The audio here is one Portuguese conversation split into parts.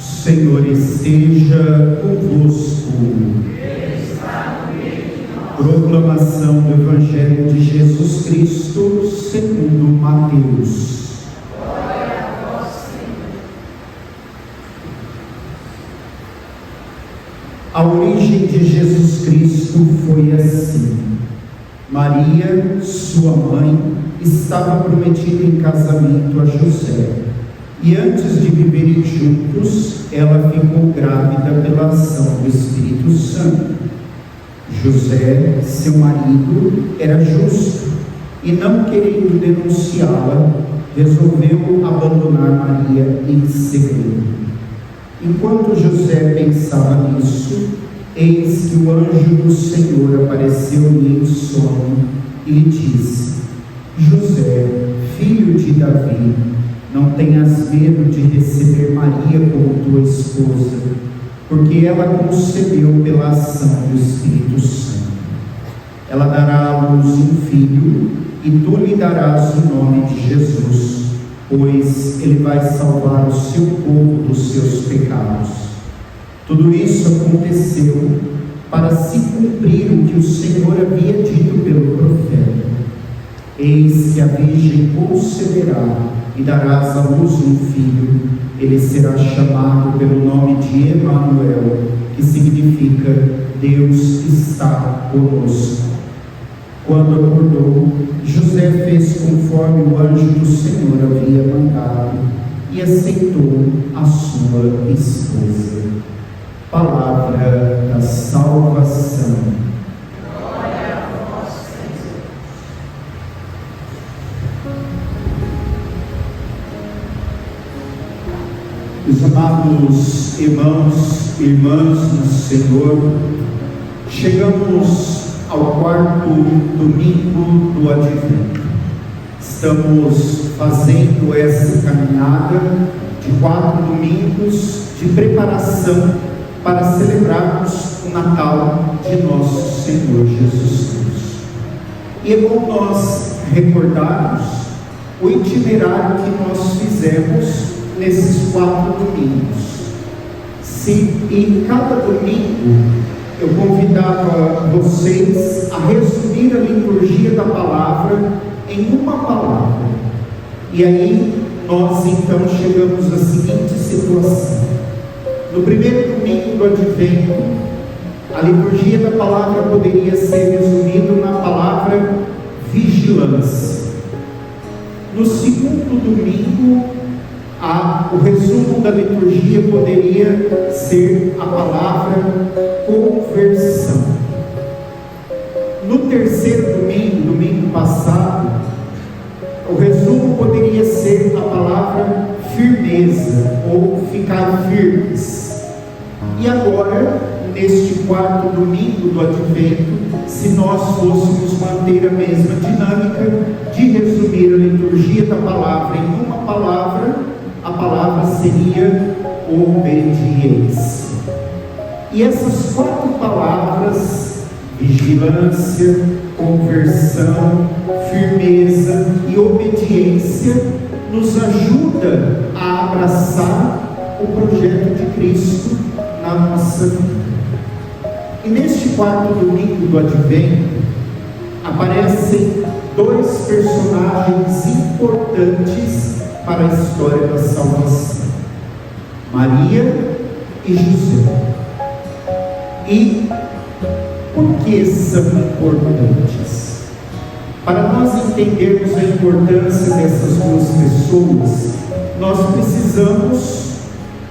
Senhor esteja convosco. Proclamação do Evangelho de Jesus Cristo segundo Mateus. Glória a vós, Senhor. A origem de Jesus Cristo foi assim. Maria, sua mãe, estava prometida em casamento a José. E antes de viverem juntos, ela ficou grávida pela ação do Espírito Santo. José, seu marido, era justo e, não querendo denunciá-la, resolveu abandonar Maria em segredo. Enquanto José pensava nisso, eis que o anjo do Senhor apareceu-lhe em sonho e lhe disse: José, filho de Davi, não tenhas medo de receber Maria como tua esposa, porque ela concebeu pela ação do Espírito Santo. Ela dará à luz um filho, e tu lhe darás o nome de Jesus, pois ele vai salvar o seu povo dos seus pecados. Tudo isso aconteceu para se cumprir o que o Senhor havia dito pelo profeta: eis que a virgem conceberá e darás à luz um filho, ele será chamado pelo nome de Emanuel, que significa Deus está conosco. Quando acordou, José fez conforme o anjo do Senhor havia mandado e aceitou a sua esposa. Palavra da salvação. Glória a vós, Senhor. Meus amados irmãos e irmãs no Senhor, chegamos ao quarto domingo do Advento. Estamos fazendo essa caminhada de 4 domingos de preparação para celebrarmos o Natal de nosso Senhor Jesus Cristo. E é bom nós recordarmos o itinerário que nós fizemos nesses 4 domingos. Se em cada domingo eu convidava vocês a resumir a liturgia da palavra em uma palavra, e aí nós então chegamos à seguinte situação: no primeiro domingo do Advento, a liturgia da palavra poderia ser resumida na palavra vigilância. No segundo domingo, o resumo da liturgia poderia ser a palavra conversão. No terceiro domingo, domingo passado, o resumo poderia ser a palavra firmeza ou ficar firmes. E agora, neste 4º domingo do Advento, se nós fôssemos manter a mesma dinâmica de resumir a liturgia da palavra em uma palavra, a palavra seria obediência. E essas 4 palavras, vigilância, conversão, firmeza e obediência, nos ajuda a abraçar o projeto de Cristo na nossa vida. E neste 4º domingo do Advento, aparecem 2 personagens importantes para a história da salvação: Maria e José. E por que são importantes? Para nós entendermos a importância dessas 2 pessoas, nós precisamos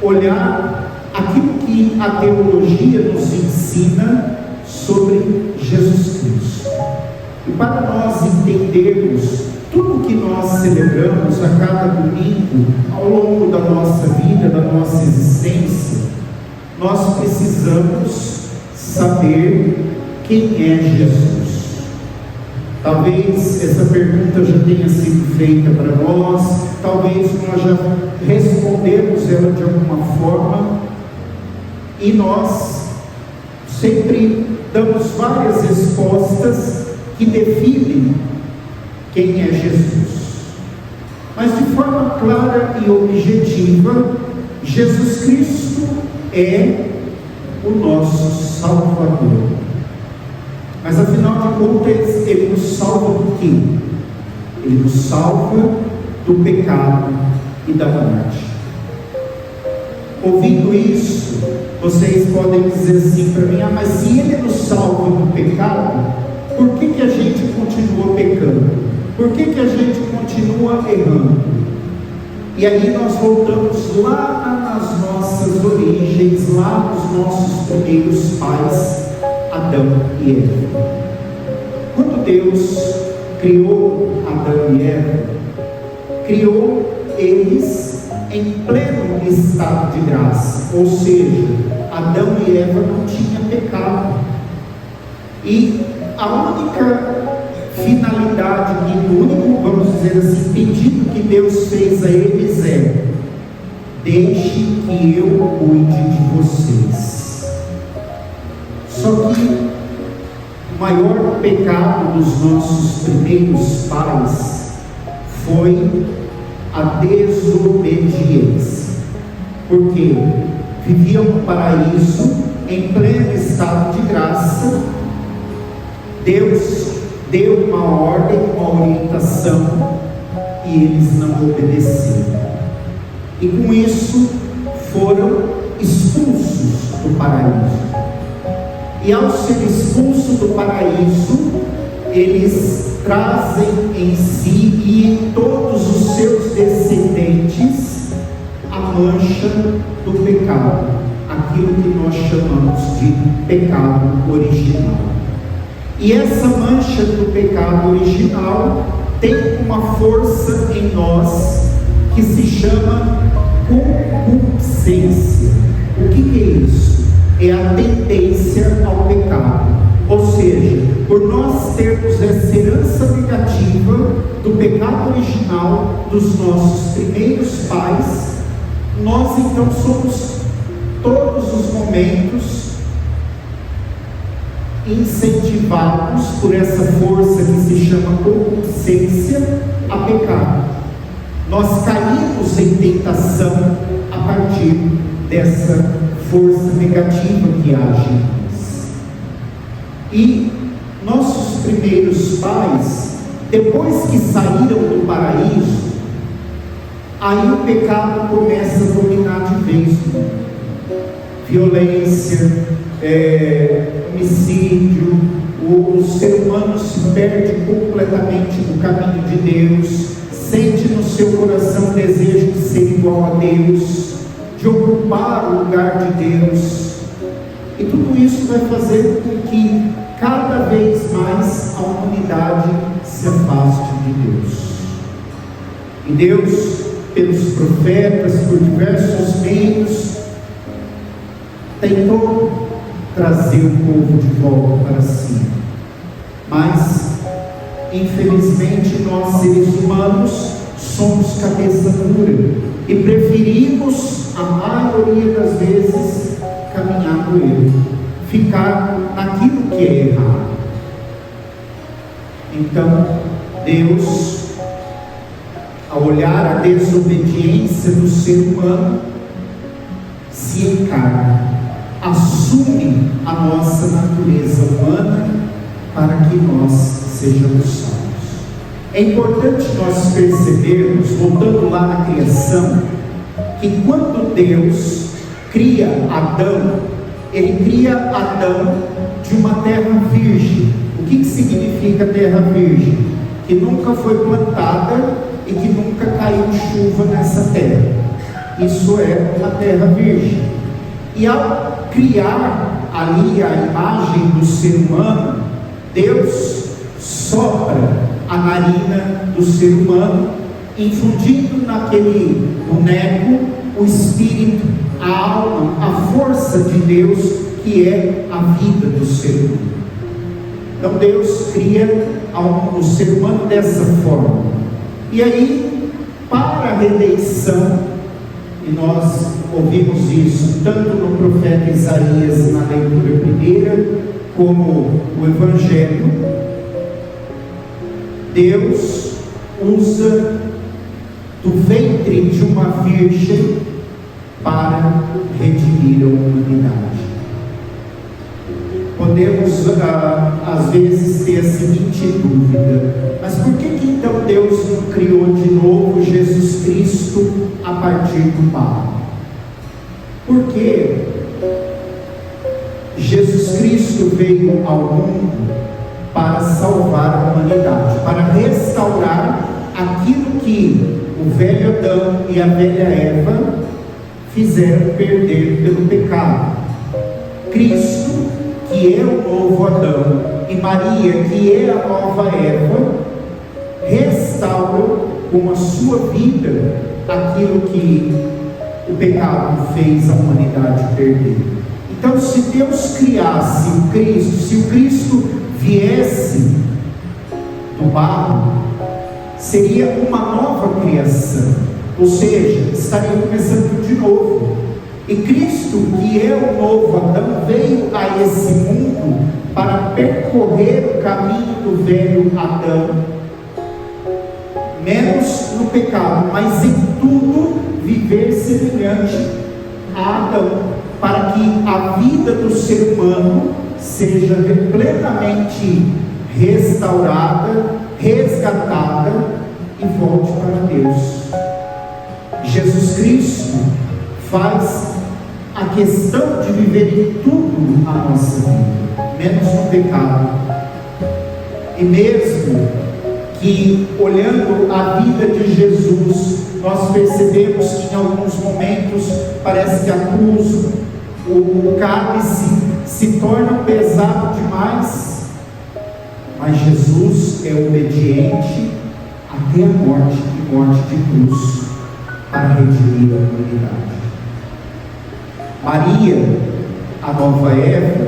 olhar aquilo que a teologia nos ensina sobre Jesus Cristo. E para nós entendermos tudo o que nós celebramos a cada domingo, ao longo da nossa vida, da nossa existência, nós precisamos saber quem é Jesus. Talvez essa pergunta já tenha sido feita para nós, talvez nós já respondemos ela de alguma forma, e nós sempre damos várias respostas que definem quem é Jesus. Mas de forma clara e objetiva, Jesus Cristo é o nosso Salvador. Mas afinal de contas, Ele nos salva do quê? Ele nos salva do pecado e da morte. Ouvindo isso, vocês podem dizer assim para mim: mas se Ele nos salva do pecado, por que a gente continua pecando? Por que a gente continua errando? E aí nós voltamos lá nas nossas origens, lá nos nossos primeiros pais, Adão e Eva. Quando Deus criou Adão e Eva, criou eles em pleno estado de graça, ou seja, Adão e Eva não tinham pecado. E a única finalidade, o único, vamos dizer assim, pedido que Deus fez a eles é: deixe que eu cuide de vocês. Só que o maior pecado dos nossos primeiros pais foi a desobediência, porque viviam no paraíso em pleno estado de graça. Deus deu uma ordem, uma orientação, e eles não obedeceram, e com isso foram expulsos do paraíso. E ao ser expulsos do paraíso, eles trazem em si e em todos os seus descendentes a mancha do pecado, aquilo que nós chamamos de pecado original. E essa mancha do pecado original tem uma força em nós que se chama concupiscência. O que é isso? É a tendência ao pecado. Ou seja, por nós termos essa herança negativa do pecado original dos nossos primeiros pais, nós então somos todos os momentos incentivados por essa força que se chama concupiscência a pecar. Nós caímos em tentação a partir dessa força negativa que age em nós. E nossos primeiros pais, depois que saíram do paraíso, aí o pecado começa a dominar de vez. Violência, homicídio, o ser humano se perde completamente do caminho de Deus, sente no seu coração o desejo de ser igual a Deus, de ocupar o lugar de Deus, e tudo isso vai fazer com que cada vez mais a humanidade se afaste de Deus. E Deus, pelos profetas, por diversos meios, tentou trazer o povo de volta para si, mas infelizmente nós, seres humanos, somos cabeça dura e preferimos, a maioria das vezes, caminhar no erro, ficar naquilo que é errado. Então Deus, ao olhar a desobediência do ser humano, se encarna, assume a nossa natureza humana para que nós sejamos salvos. É importante nós percebermos, voltando lá na criação, que quando Deus cria Adão, Ele cria Adão de uma terra virgem. O que significa terra virgem? Que nunca foi plantada e que nunca caiu chuva nessa terra. Isso é uma terra virgem. E ao criar ali a imagem do ser humano, Deus sopra a narina do ser humano, infundindo naquele boneco o espírito, a alma, a força de Deus, que é a vida do ser humano. Então Deus cria o ser humano dessa forma. E aí, para a redenção, e nós ouvimos isso tanto no profeta Isaías, na leitura primeira, como o Evangelho, Deus usa do ventre de uma virgem para redimir a humanidade. Podemos, às vezes, ter a seguinte dúvida: mas por que então Deus não criou de novo Jesus Cristo a partir do barro? Porque Jesus Cristo veio ao mundo para salvar a humanidade, para restaurar aquilo que o velho Adão e a velha Eva fizeram perder pelo pecado. Cristo, que é o novo Adão, e Maria, que é a nova Eva, restauram com a sua vida aquilo que o pecado fez a humanidade perder. Então, se Deus criasse o Cristo, se o Cristo viesse do barro, seria uma nova criação, ou seja, estaria começando de novo. E Cristo, que é o novo Adão, veio a esse mundo para percorrer o caminho do velho Adão, menos no pecado, mas em tudo viver semelhante a Adão, para que a vida do ser humano seja plenamente restaurada, resgatada e volte para Deus. Jesus Cristo faz a questão de viver em tudo a nossa vida, menos no pecado. E mesmo que, olhando a vida de Jesus, nós percebemos que em alguns momentos parece que a cruz, o cálice se torna pesado demais, mas Jesus é obediente até a morte, e morte de cruz, para redimir a humanidade. Maria, a nova Eva,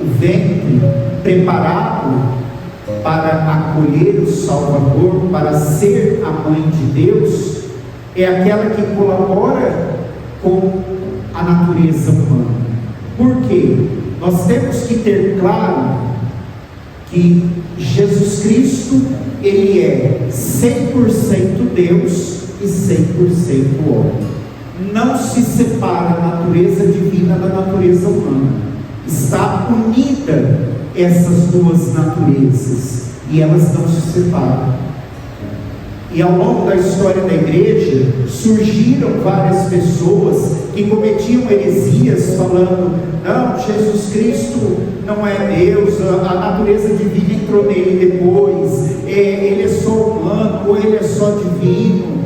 o ventre preparado para acolher o Salvador, para ser a mãe de Deus, é aquela que colabora com a natureza humana. Por quê? Nós temos que ter claro que Jesus Cristo, ele é 100% Deus e 100% homem. Não se separa a natureza divina da natureza humana. Está unida essas duas naturezas e elas não se separam. E ao longo da história da igreja surgiram várias pessoas que cometiam heresias falando: não, Jesus Cristo não é Deus, a natureza divina entrou nele depois, ele é só humano, ou ele é só divino,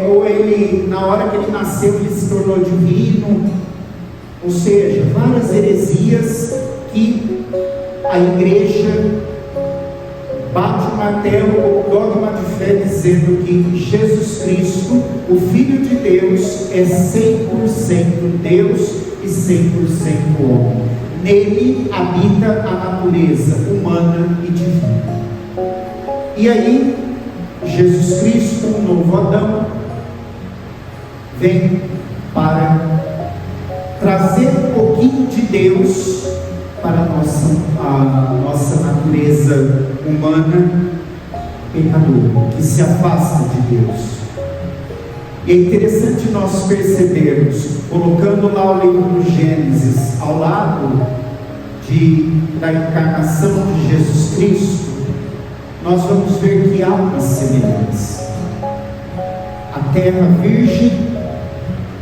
ou ele, na hora que ele nasceu, ele se tornou divino. Ou seja, várias heresias que a igreja bate o martelo, o dogma de fé, dizendo que Jesus Cristo, o Filho de Deus, é 100% Deus e 100% homem. Nele habita a natureza humana e divina. E aí, Jesus Cristo, o novo Adão, vem para trazer um pouquinho de Deus para a nossa natureza humana pecadora, que se afasta de Deus. E é interessante nós percebermos, colocando lá o livro do Gênesis ao lado da encarnação de Jesus Cristo, nós vamos ver que há uma semelhança. A terra virgem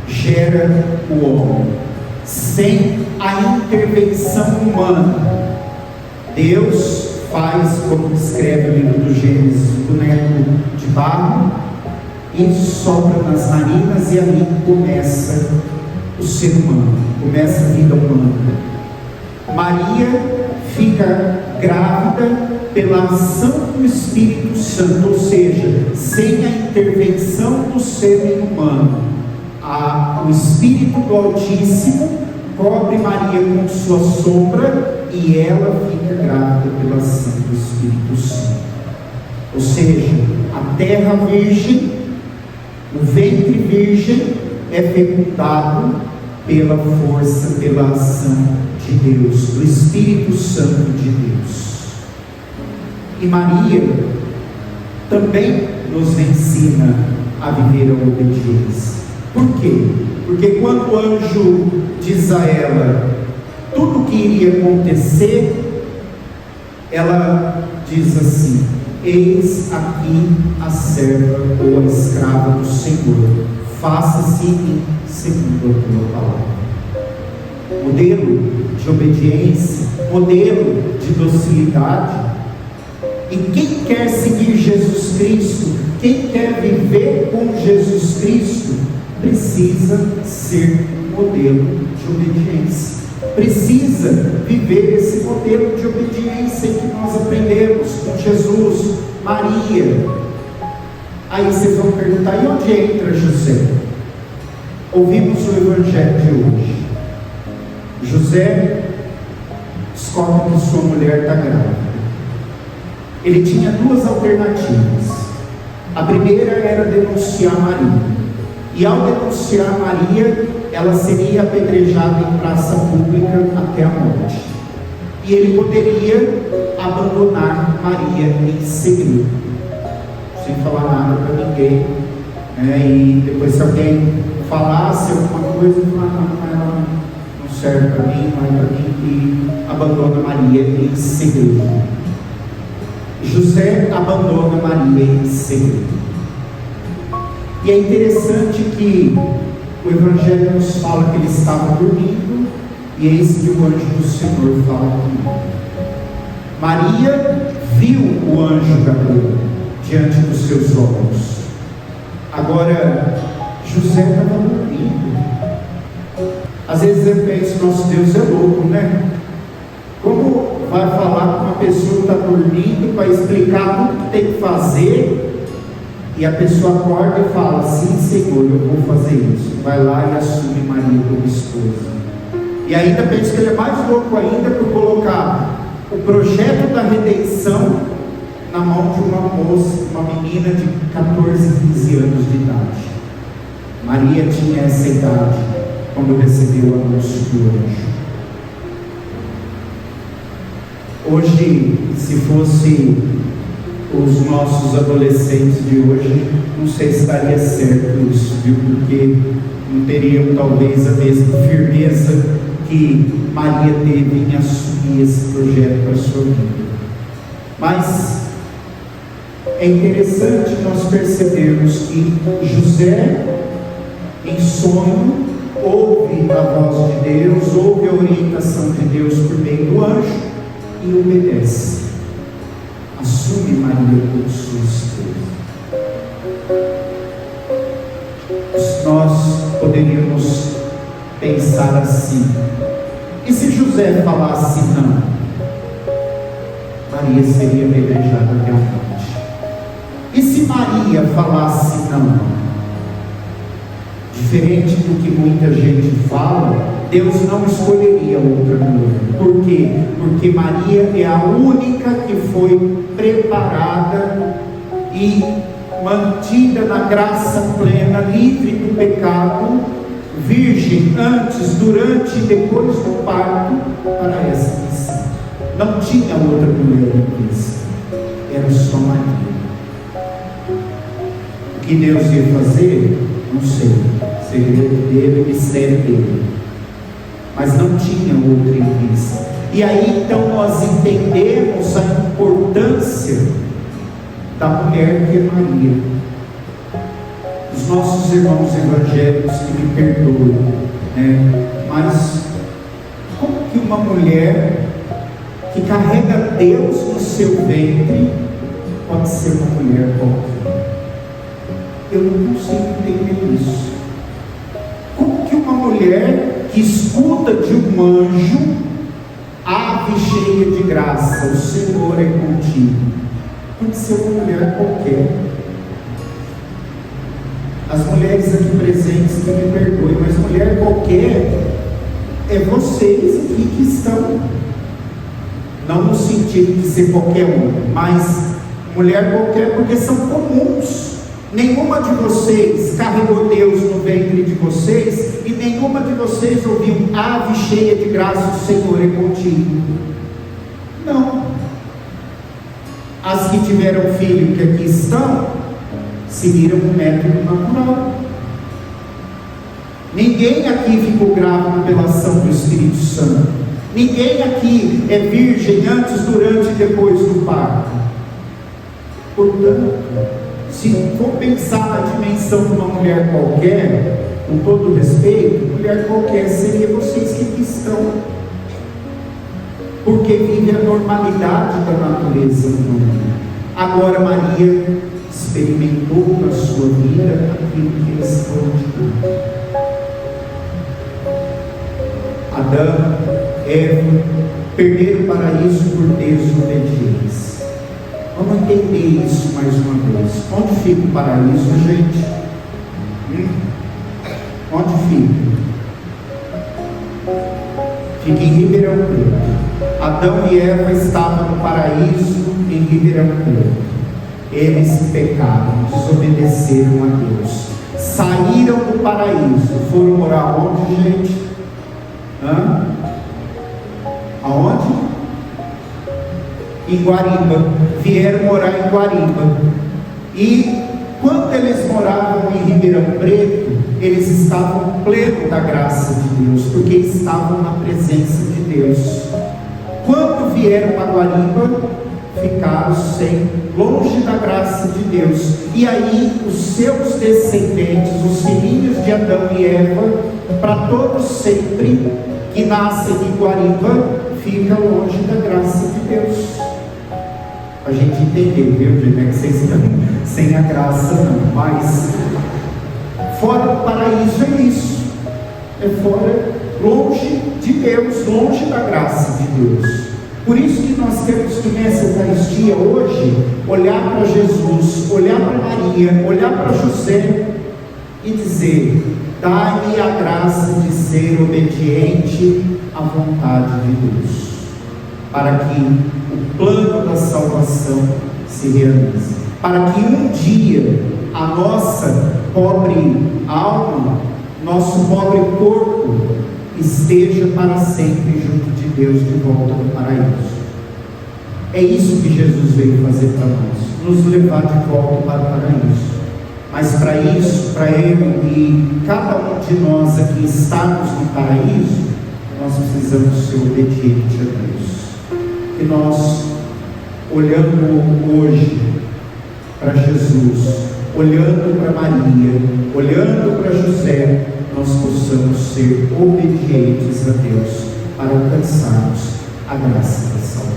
gera o homem, sem a intervenção humana. Deus faz, como descreve o livro do Gênesis, um boneco de barro e sopra nas narinas, e ali começa o ser humano, começa a vida humana. Maria fica grávida pela ação do Espírito Santo, ou seja, sem a intervenção do ser humano. O Espírito do Altíssimo cobre Maria com sua sombra e ela fica grávida pela ação do Espírito Santo. Ou seja, a terra virgem, o ventre virgem é fecundado pela força, pela ação de Deus, do Espírito Santo de Deus. E Maria também nos ensina a viver a obediência. Por quê? Porque quando o anjo diz a ela tudo o que iria acontecer, ela diz assim: eis aqui a serva ou a escrava do Senhor, faça-se em mim segundo a tua palavra. Modelo de obediência, modelo de docilidade. E quem quer seguir Jesus Cristo, quem quer viver com Jesus Cristo, precisa ser modelo de obediência. Precisa viver esse modelo de obediência que nós aprendemos com Jesus, Maria. Aí vocês vão perguntar: e onde entra José? Ouvimos o Evangelho de hoje. José descobre que sua mulher está grávida. Ele tinha duas alternativas. A primeira era denunciar Maria. E ao denunciar Maria, ela seria apedrejada em praça pública até a morte. E ele poderia abandonar Maria em segredo, sem falar nada para ninguém, e depois, se alguém falasse alguma coisa, ela não serve para mim, não é para mim, e abandona Maria em segredo. José abandona Maria em segredo. E é interessante que o Evangelho nos fala que ele estava dormindo, e eis que o anjo do Senhor fala com ele. Maria viu o anjo Gabriel diante dos seus olhos. Agora, José estava dormindo. Às vezes eu penso: nosso Deus é louco, né? Como vai falar com uma pessoa que está dormindo para explicar tudo que tem que fazer? E a pessoa acorda e fala: sim, Senhor, eu vou fazer isso. Vai lá e assume Maria como esposa. E ainda pensa que ele é mais louco ainda por colocar o projeto da redenção na mão de uma moça, uma menina de 14, 15 anos de idade. Maria tinha essa idade quando recebeu o anúncio do anjo. Hoje, se fosse os nossos adolescentes de hoje, não sei se estaria certo isso, viu? Porque não teriam talvez a mesma firmeza que Maria teve em assumir esse projeto para a sua vida. Mas é interessante nós percebermos que José, em sonho, ouve a voz de Deus, ouve a orientação de Deus por meio do anjo e obedece. Assume Maria como sua esposa. Nós poderíamos pensar assim: e se José falasse não? Maria seria apedrejada até a morte. E se Maria falasse não? Diferente do que muita gente fala, Deus não escolheria outra mulher. Por quê? Porque Maria é a única que foi preparada e mantida na graça plena, livre do pecado, virgem antes, durante e depois do parto, para essa missão. Não tinha outra mulher em Cristo, era só Maria. O que Deus ia fazer, não sei, segredo dele, mistério dele, mas não tinha outra em vista. E aí então nós entendemos a importância da mulher que é Maria. Os nossos irmãos evangélicos que me perdoem, mas como que uma mulher que carrega Deus no seu ventre pode ser uma mulher qualquer? Eu não consigo entender isso. Como que uma mulher que escuta de um anjo: ave cheia de graça, o Senhor é contigo, pode ser uma mulher qualquer? As mulheres aqui presentes que me perdoem, mas mulher qualquer é vocês aqui que estão, não no sentido de ser qualquer um, mas mulher qualquer porque são comuns. Nenhuma de vocês carregou Deus no ventre de vocês, e nenhuma de vocês ouviu: ave cheia de graça, o Senhor é contigo. Não. As que tiveram filho que aqui estão, seguiram o método natural. Ninguém aqui ficou grávido pela ação do Espírito Santo. Ninguém aqui é virgem antes, durante e depois do parto. Portanto, se for pensar na dimensão de uma mulher qualquer, com todo respeito, mulher qualquer seria vocês que aqui estão, porque vive a normalidade da natureza humana. Agora Maria experimentou na sua vida aquilo que é extraordinário. Adão, Eva perderam o paraíso por desobediência. Vamos entender isso mais uma vez. Onde fica o paraíso, gente? Onde fica? Fica em Ribeirão Preto. Adão e Eva estavam no paraíso em Ribeirão Preto. Eles pecaram, desobedeceram a Deus, saíram do paraíso, foram morar onde, gente? Aonde? Em Guariba. Vieram morar em Guariba. E quando eles moravam em Ribeirão Preto, eles estavam plenos da graça de Deus, porque estavam na presença de Deus. Quando vieram para Guariba, ficaram longe da graça de Deus. E aí os seus descendentes, os filhinhos de Adão e Eva, para todos sempre, que nascem em Guariba, ficam longe da graça de Deus. A gente entender, viu, gente? Não é que vocês estão sem a graça, não. Mas fora do paraíso é isso. É fora, longe de Deus, longe da graça de Deus. Por isso que nós temos que nessa Eucaristia hoje olhar para Jesus, olhar para Maria, olhar para José e dizer: dai-me a graça de ser obediente à vontade de Deus, para que o plano da salvação se realize, para que um dia a nossa pobre alma, nosso pobre corpo esteja para sempre junto de Deus, de volta no paraíso. É isso que Jesus veio fazer para nós, nos levar de volta para o paraíso. Mas para isso, para Ele e cada um de nós aqui estarmos no paraíso, nós precisamos ser obedientes a Deus. Que nós, olhando hoje para Jesus, olhando para Maria, olhando para José, nós possamos ser obedientes a Deus para alcançarmos a graça da salvação.